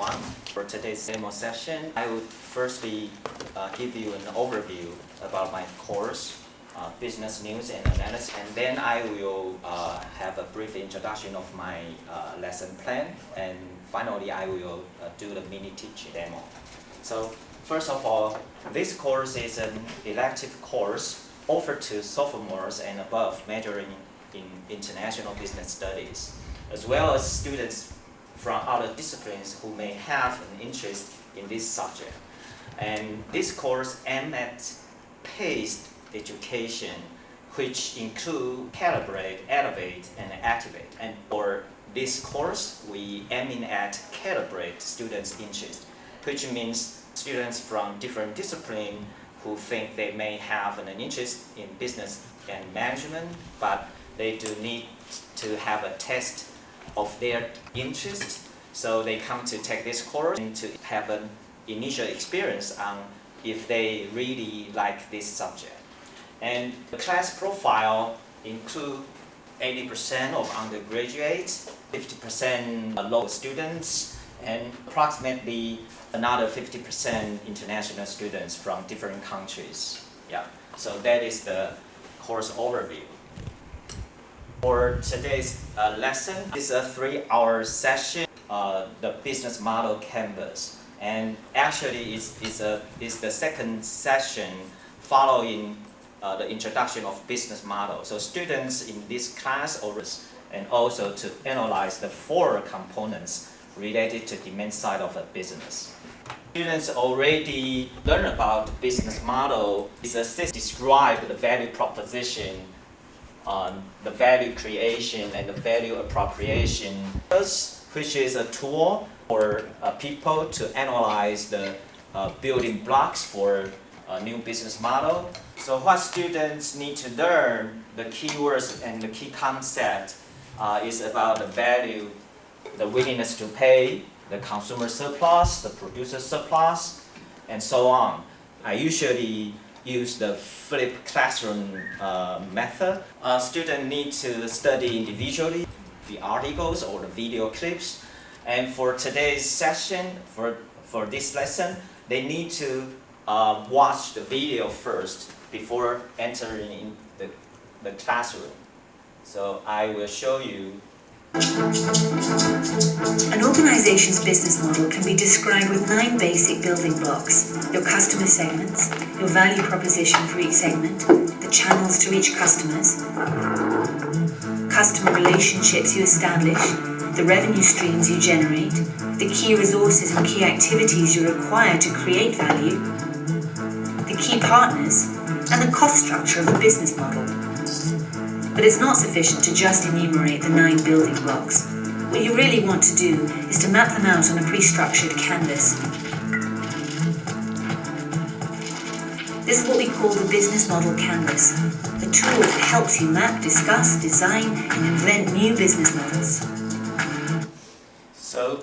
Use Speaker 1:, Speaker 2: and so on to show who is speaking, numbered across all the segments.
Speaker 1: everyone. For today's demo session, I would firstly give you an overview about my course, Business News and Analysis, and then I will have a brief introduction of my lesson plan, and finally I will do the mini teaching demo. So first of all, this course is an elective course offered to sophomores and above majoring in international business studies, as well as students from other disciplines who may have an interest in this subject. And this course aims at paced education, which include calibrate, elevate, and activate. And for this course, we aiming at calibrate students' interest, which means students from different disciplines who think they may have an interest in business and management, but they do need to have a test of their interest, so they come to take this course and to have an initial experience on if they really like this subject. And the class profile include 80% of undergraduates, 50% local students, and approximately another 50% international students from different countries. Yeah, so that is the course overview. For today's lesson, it's a 3-hour session, the business model canvas. And actually, it's the second session following the introduction of business model. So students in this class, and also to analyze the 4 components related to demand side of a business. Students already learn about the business model. It's a describe the value proposition, the value creation and the value appropriation, which is a tool for people to analyze the building blocks for a new business model. So what students need to learn, the keywords and the key concept is about the value, the willingness to pay, the consumer surplus, the producer surplus, and so on. I usually use the flipped classroom method. Students need to study individually the articles or the video clips. And for today's session, for this lesson, they need to watch the video first before entering in the classroom. So I will show you.
Speaker 2: An organization's business model can be described with 9 basic building blocks: your customer segments, your value proposition for each segment, the channels to reach customers, customer relationships you establish, the revenue streams you generate, the key resources and key activities you require to create value, the key partners, and the cost structure of a business model. But it's not sufficient to just enumerate the 9 building blocks. What you really want to do is to map them out on a pre-structured canvas. This is what we call the business model canvas, a tool that helps you map, discuss, design, and invent new business models.
Speaker 1: So,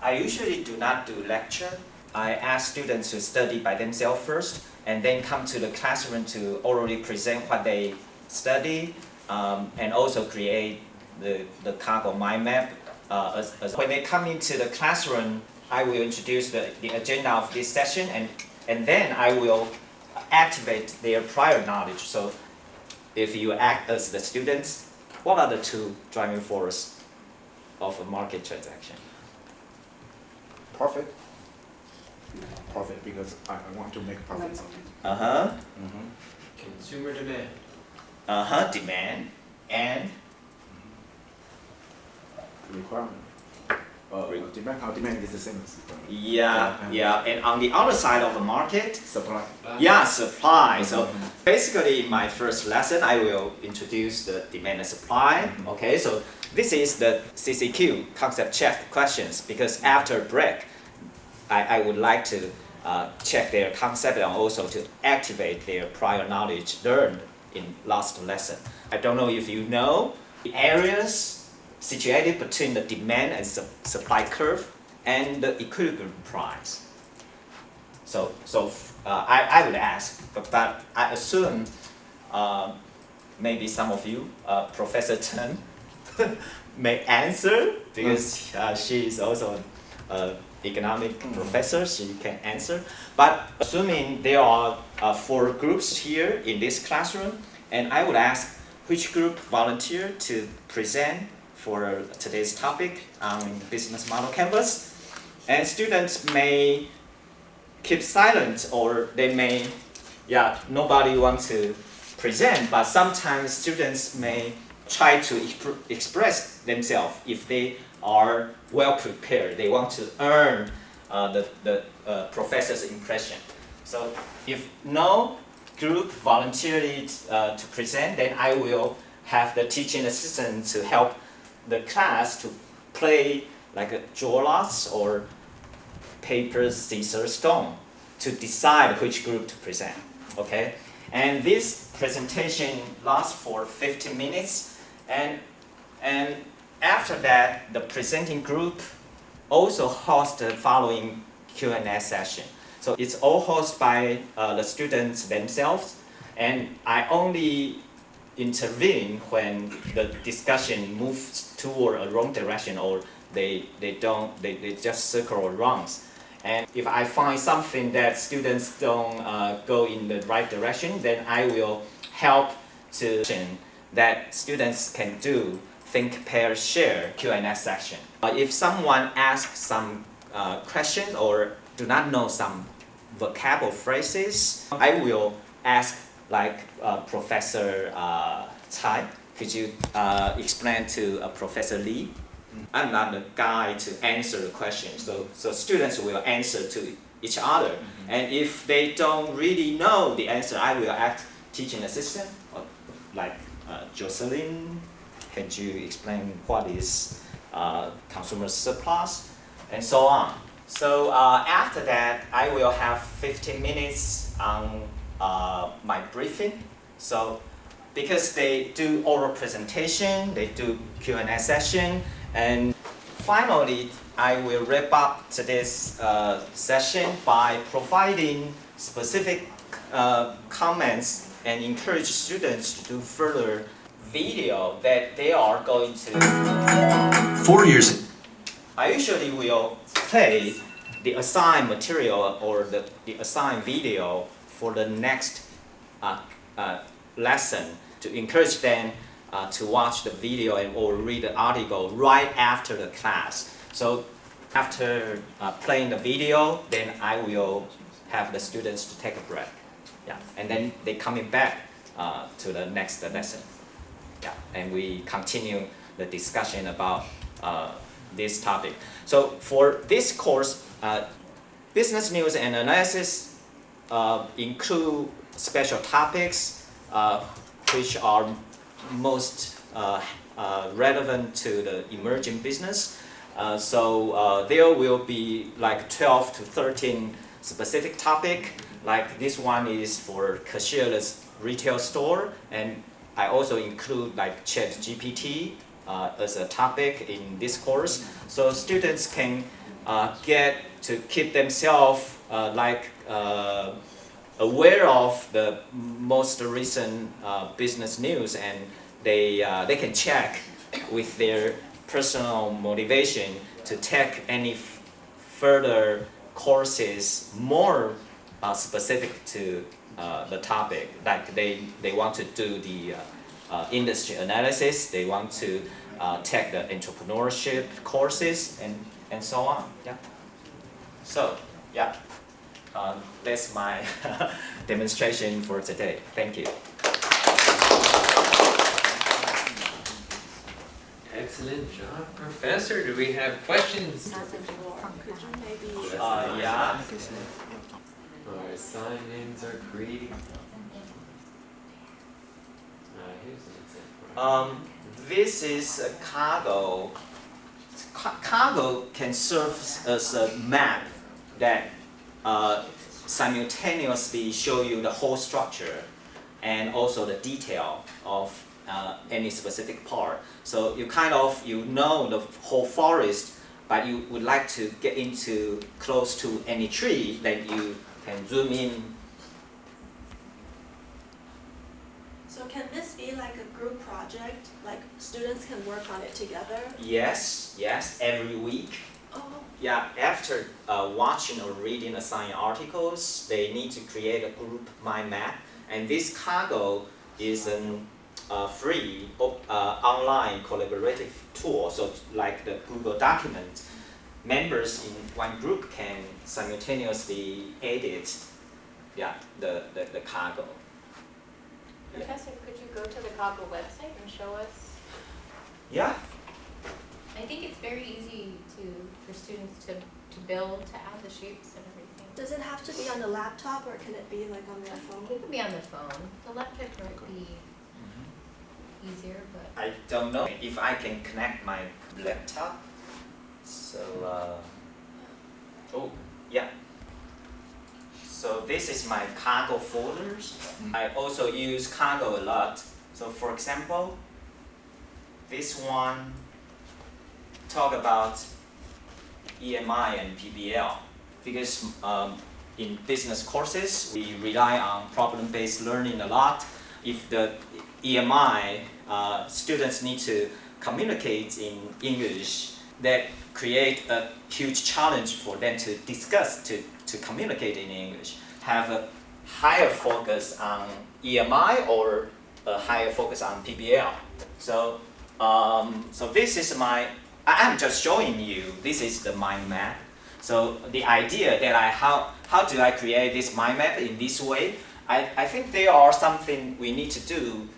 Speaker 1: I usually do not do lecture. I ask students to study by themselves first, and then come to the classroom to orally present what they study, and also create the cargo mind map. When they come into the classroom, I will introduce the agenda of this session, and then I will activate their prior knowledge. So if you act as the students, what are the 2 driving forces of a market transaction?
Speaker 3: Profit. Profit, because I want to make profits on it.
Speaker 4: Consumer demand.
Speaker 1: Demand and
Speaker 3: Requirement. Demand is the same as requirement.
Speaker 1: yeah, and on the other side of the market,
Speaker 3: Supply.
Speaker 1: supply. So basically, in my first lesson, I will introduce the demand and supply. Okay, so this is the CCQ, concept check questions, because after break, I would like to check their concept and also to activate their prior knowledge learned in last lesson. I don't know if you know the areas situated between the demand and supply curve and the equilibrium price. So I would ask, but I assume maybe some of you, Professor Chen, may answer, because she is also economic professors, you can answer. But assuming there are 4 groups here in this classroom, and I would ask which group volunteer to present for today's topic on business model canvas. And students may keep silent, or they may, nobody wants to present, but sometimes students may try to express themselves if they are well prepared. They want to earn the professor's impression. So if no group volunteered to present, then I will have the teaching assistant to help the class to play like a draw lots or paper, scissors, stone to decide which group to present. Okay, and this presentation lasts for 15 minutes, and after that, the presenting group also hosts the following Q&A session. So it's all hosted by the students themselves, and I only intervene when the discussion moves toward a wrong direction, or they just circle around. And if I find something that students don't go in the right direction, then I will help to that students can do think, pair, share Q&A section. If someone asks some questions or do not know some vocabulary phrases, I will ask like Professor Tsai, could you explain to Professor Lee? I'm not the guy to answer the question, so students will answer to each other. And if they don't really know the answer, I will ask teaching assistant, like Jocelyn, can you explain what is consumer surplus, and so on. So after that, I will have 15 minutes on my briefing. So because they do oral presentation, they do Q&A session, and finally, I will wrap up today's session by providing specific comments and encourage students to do further video that they are going to.
Speaker 4: 4 years.
Speaker 1: I usually will play the assigned material or the assigned video for the next lesson to encourage them to watch the video or read the article right after the class. So after playing the video, then I will have the students to take a break. Yeah, and then they coming back to the next lesson. Yeah, and we continue the discussion about this topic. So for this course, business news and analysis include special topics which are most relevant to the emerging business. So there will be like 12 to 13 specific topics. Like this one is for cashierless retail store, and I also include like ChatGPT as a topic in this course. So students can get to keep themselves aware of the most recent business news, and they can check with their personal motivation to take any further courses more specific to the topic. Like they want to do the industry analysis, they want to take the entrepreneurship courses, and so on. Yeah. So yeah. That's my demonstration for today. Thank you.
Speaker 5: Excellent job, Professor. Do we have questions?
Speaker 6: Could you maybe
Speaker 1: Yeah.
Speaker 5: Our sign-ins are creating. Here's an example.
Speaker 1: This is a cargo. Cargo can serve as a map that simultaneously show you the whole structure and also the detail of any specific part. So you know the whole forest, but you would like to get into close to any tree, then you can zoom in.
Speaker 6: So can this be like a group project? Like students can work on it together?
Speaker 1: Yes, every week.
Speaker 6: Oh.
Speaker 1: yeah, after watching or reading assigned articles, they need to create a group mind map. And this Kaggle is an free online collaborative tool. So like the Google document, members in one group can simultaneously edit the Kaggle. Yeah.
Speaker 4: Professor, could you go to the Kaggle website and show us?
Speaker 1: Yeah.
Speaker 4: I think it's very easy for students to build, to add the shapes and everything.
Speaker 6: Does it have to be on the laptop or can it be like on their
Speaker 4: I
Speaker 6: phone?
Speaker 4: think it could be on the phone. The laptop might be easier, but.
Speaker 1: I don't know if I can connect my laptop. So, oh, yeah. So this is my Kaggle folders. I also use Kaggle a lot. So for example, this one talk about EMI and PBL because in business courses we rely on problem-based learning a lot. If the EMI students need to communicate in English, that create a huge challenge for them to discuss, to communicate in English. Have a higher focus on EMI or a higher focus on PBL. So, so this is I'm just showing you, this is the mind map. So the idea that how do I create this mind map in this way? I think there are something we need to do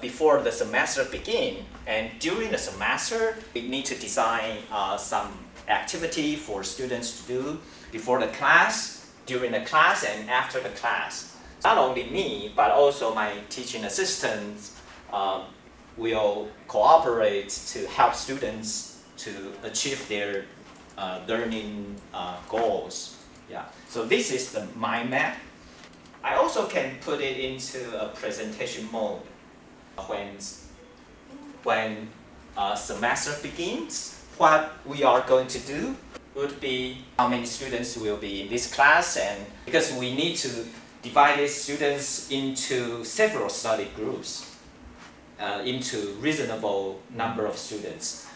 Speaker 1: before the semester begin, and during the semester we need to design some activity for students to do before the class, during the class, and after the class. Not only me, but also my teaching assistants will cooperate to help students to achieve their learning goals. Yeah. So this is the mind map. I also can put it into a presentation mode when semester begins. What we are going to do would be how many students will be in this class, and because we need to divide these students into several study groups, into reasonable number of students.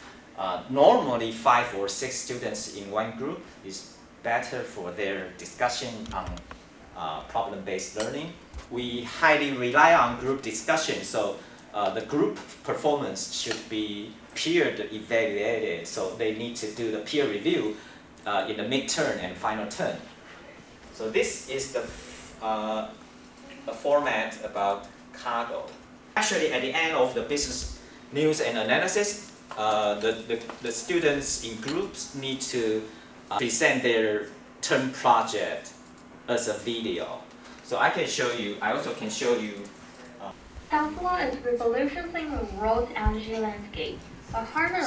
Speaker 1: Normally 5 or 6 students in one group is better for their discussion on problem-based learning. We highly rely on group discussion, so the group performance should be peer evaluated, so they need to do the peer review in the midterm and final term. So this is the format about Kaggle. Actually, at the end of the business news and analysis, the students in groups need to present their term project as a video. So I can show you, I also can show you.
Speaker 7: Tesla is revolutionizing the world's energy landscape.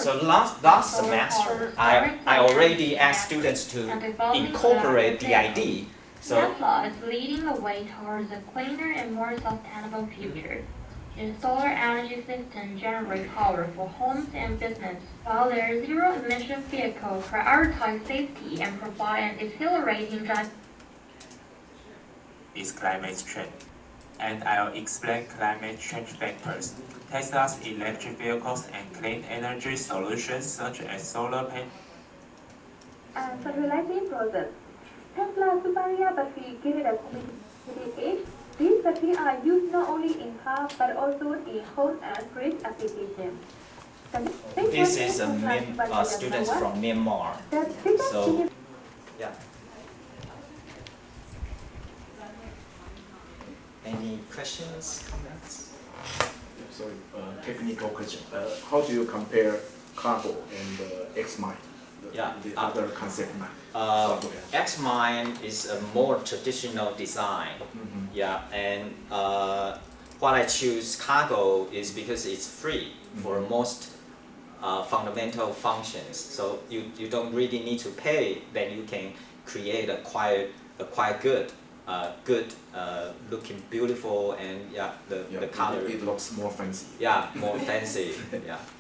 Speaker 1: So last semester, I already asked students to incorporate the idea. So
Speaker 7: Tesla is leading the way towards a cleaner and more sustainable future. Its solar energy system generates power for homes and business, while their zero-emission vehicle prioritize safety and provide an exhilarating drive.
Speaker 8: Is climate change, and I'll explain climate change factors, Tesla's electric vehicles, and clean energy solutions such as solar panels.
Speaker 9: Fertilizing process. Tesla superior battery give it a competitive edge. These batteries are used not only in cars but also in home and fridge applications.
Speaker 1: this is a students from Myanmar. So yeah. Any questions, comments?
Speaker 3: Sorry, technical question. How do you compare Kaggle and XMind, the other concept map?
Speaker 1: XMind is a more traditional design. Yeah, and what I choose Kaggle is because it's free for most fundamental functions. So you don't really need to pay. Then you can create a quite good looking beautiful, and the color.
Speaker 3: It looks more fancy.
Speaker 1: Yeah, more fancy. Yeah.